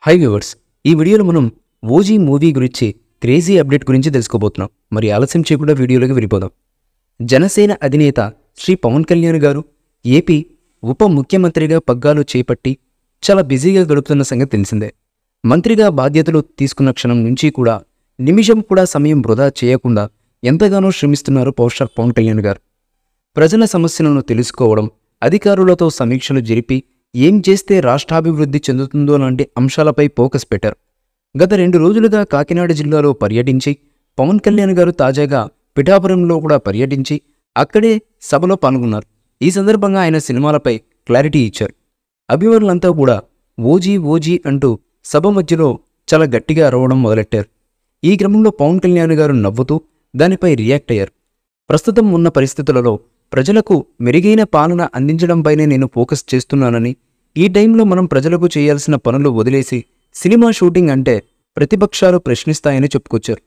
High viewers, ఈ వీడియోలో మనం ఓజీ మూవీ గురించి క్రేజీ అప్డేట్ గురించి తెలుసుకోబోతున్నాం. మరి ఆలస్యం చేయకుండా వీడియోలోకి వెళ్ళిపోదాం. జనసేన అధినేత శ్రీ పవన్ కళ్యాణ్ గారు ఏపీ ఉప ముఖ్యమంత్రిగా పగ్గాలు చేపట్టి చాలా బిజీగా గడుపుతున్న సంగతి తెలిసిందే. మంత్రిగా బాధ్యతలు తీసుకున్న క్షణం నుంచి కూడా నిమిషం కూడా సమయం వృధా చేయకుండా ఎంతగానో శ్రమిస్తున్నారు పవర్ స్టార్ పవన్ కళ్యాణ్ గారు. ప్రజల సమస్యలను తెలుసుకోవడం, అధికారులతో సమీక్షలు జరిపి ఏం చేస్తే రాష్ట్రాభివృద్ధి చెందుతుందో లాంటి అంశాలపై ఫోకస్ పెట్టారు. గత 2 రోజులుగా కాకినాడ జిల్లాలో పర్యటించి పవన్ కళ్యాణ్ గారు తాజాగా పిఠాపురంలో కూడా పర్యటించి అక్కడే సభలో పాల్గొన్నారు. ఈ సందర్భంగా ఆయన సినిమాలపై క్లారిటీ ఇచ్చారు. అభిమానులంతా కూడా ఓజీ ఓజీ అంటూ సభ మధ్యలో చాలా గట్టిగా అరవడం మొదలెట్టారు. ఈ క్రమంలో పవన్ కళ్యాణ్ గారు నవ్వుతూ దానిపై రియాక్ట్ అయ్యారు. ప్రస్తుతం ఉన్న పరిస్థితులలో ప్రజలకు మెరుగైన పాలన అందించడంపైనే నేను ఫోకస్ చేస్తున్నానని, ఈ టైంలో మనం ప్రజలకు చేయాల్సిన పనులు వదిలేసి సినిమా షూటింగ్ అంటే ప్రతిపక్షాలు ప్రశ్నిస్తాయని చెప్పుకొచ్చారు.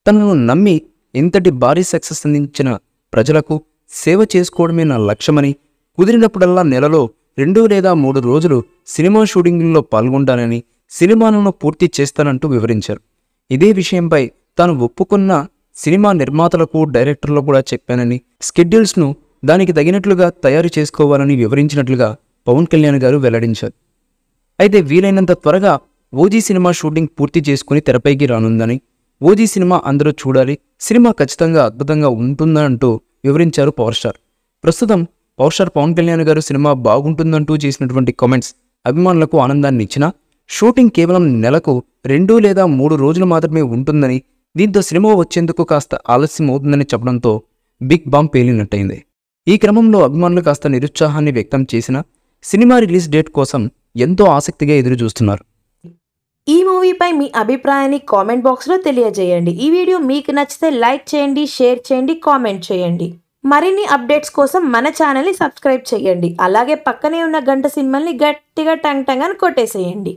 తనను నమ్మి ఇంతటి భారీ సక్సెస్ అందించిన ప్రజలకు సేవ చేసుకోవడమే నా లక్ష్యమని, కుదిరినప్పుడల్లా నెలలో 2 లేదా 3 రోజులు సినిమా షూటింగ్లో పాల్గొంటానని, సినిమాలను పూర్తి చేస్తానంటూ వివరించారు. ఇదే విషయంపై తాను ఒప్పుకున్న సినిమా నిర్మాతలకు, డైరెక్టర్లకు కూడా చెప్పానని, స్కెడ్యూల్స్ను దానికి తగినట్లుగా తయారు చేసుకోవాలని వివరించినట్లుగా పవన్ కళ్యాణ్ గారు వెల్లడించారు. అయితే వీలైనంత త్వరగా ఓజీ సినిమా షూటింగ్ పూర్తి చేసుకుని తెరపైకి రానుందని, ఓజీ సినిమా అందరూ చూడాలి, సినిమా ఖచ్చితంగా అద్భుతంగా ఉంటుందా అంటూ వివరించారు పవర్ స్టార్. ప్రస్తుతం పవర్ స్టార్ పవన్ కళ్యాణ్ గారు సినిమా బాగుంటుందంటూ చేసినటువంటి కామెంట్స్ అభిమానులకు ఆనందాన్ని ఇచ్చినా, షూటింగ్ కేవలం నెలకు 2 లేదా 3 రోజులు మాత్రమే ఉంటుందని, దీంతో సినిమా వచ్చేందుకు కాస్త ఆలస్యం అవుతుందని చెప్పడంతో బిగ్ బాంబ్ పేలినట్టయింది. ఈ క్రమంలో అభిమానులు కాస్త నిరుత్సాహాన్ని వ్యక్తం చేసిన సినిమా రిలీజ్ డేట్ కోసం ఎంతో ఆసక్తిగా ఎదురు చూస్తున్నారు. ఈ మూవీపై మీ అభిప్రాయాన్ని కామెంట్ బాక్స్లో తెలియజేయండి. ఈ వీడియో మీకు నచ్చితే లైక్ చేయండి, షేర్ చేయండి, కామెంట్ చేయండి. మరిన్ని అప్డేట్స్ కోసం మన ఛానల్ని సబ్స్క్రైబ్ చేయండి. అలాగే పక్కనే ఉన్న గంట సింబల్ని గట్టిగా టంగ్ టంగ్ అని కొట్టేసేయండి.